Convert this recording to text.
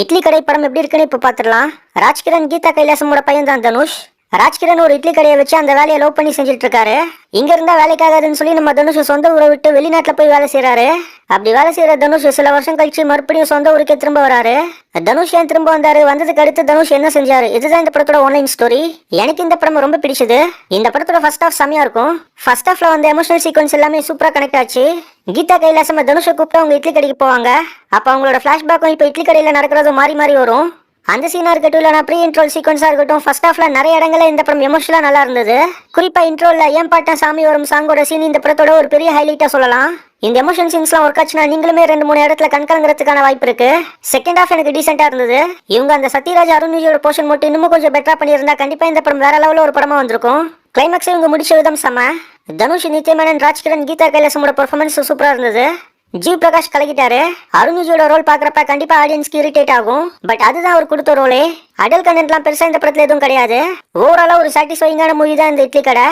இட்லி கடை படம் எப்படி இருக்குன்னு இப்ப பாத்துடலாம். ராஜ்கிரண் கீதா கைலாசமோட பையன் தான் தனுஷ். ராஜ்கிரண் ஒரு இட்லி கடையை வச்சு அந்த வேலையை லவ் பண்ணி செஞ்சுட்டு இருக்காரு. இங்க இருந்தா வேலைக்காகாதுன்னு சொல்லி நம்ம தனுஷ் சொந்த ஊரை விட்டு வெளிநாட்டுல போய் வேலை செய்யறாரு. அப்படி வேலை செய்யற தனுஷ் சில வருஷம் கழிச்சு மறுபடியும் சொந்த ஊருக்கே திரும்ப வராரு. தனுஷ் ஏன் திரும்ப வந்தாரு, வந்ததுக்கு அடுத்து தனுஷ் என்ன செஞ்சாரு, இதுதான் இந்த படத்தோட ஆன்லைன் ஸ்டோரி. எனக்கு இந்த படம் ரொம்ப பிடிச்சது. இந்த படத்தோட ஃபர்ஸ்ட் ஹாஃப் செமையா இருக்கும். ஃபர்ஸ்ட் ஹாஃப்ல வந்து எமோஷனல் சீக்வன்ஸ் எல்லாமே சூப்பரா கனெக்ட் ஆச்சு. கீதா கைலாசம் தனுஷை கூப்பிட்டு அவங்க இட்லி கடைக்கு போவாங்க. அப்ப அவங்களோட பிளாஷ்பேக்கும் இப்ப இட்லி கடையில நடக்கிறதும் மாறி மாறி வரும். அந்த சீனா இருக்கட்டும் இல்லைனா ப்ரீ இன்ட்ரோல் சீக்வன்ஸா இருக்கட்டும், ஃபர்ஸ்ட் ஹாஃப்ல நிறைய இடங்கள்ல இந்த படம் எமோஷனலா நல்லா இருந்தது. குறிப்பா இன்ட்ரோல்ல ஏன் பாட்டன் சாமி வரும் சாங்கோட சீன் இந்த படத்தோட ஒரு பெரிய ஹைலைட்டா சொல்லலாம். இந்த எமோஷன் சீன்ஸ்லாம் ஒர்க் ஆச்சுன்னா நீங்களுமே 2-3 இடத்துல கண்கலங்கிறதுக்கான வாய்ப்பு இருக்கு. செகண்ட் ஹாஃப் எனக்கு டீசெண்டா இருந்தது. இவங்க அந்த சத்யராஜ் அருண்விஜயோட போர்ஷன் மட்டும் இன்னும் கொஞ்சம் பெட்டரா பண்ணியிருந்தா கண்டிப்பா இந்த படம் வேற லெவல்ல ஒரு படமா வந்திருக்கும். கிளைமேக்ஸ் இவங்க முடிச்ச விதம் செம. தனுஷ், நித்யமேனன், ராஜ்கிரண், கீதா கைலாசமோட பெர்ஃபார்மன்ஸ் சூப்பரா இருந்தது. ஜி பிரகாஷ் கலக்கிட்டாரு. அருண்விஜயோட ரோல் பாக்குறப்ப கண்டிப்பா ஆடியன்ஸ்க்கு இரிட்டேட் ஆகும். பட் அதுதான் அவர் கொடுத்த ரோலே. அடல் கண்டென்ட்லாம் பெருசா இந்த படத்துல எதுவும் கிடையாது. ஓவராலா ஒரு சாட்டிஸ்ஃபைங்கான மூவி தான் இந்த இட்லி கடை.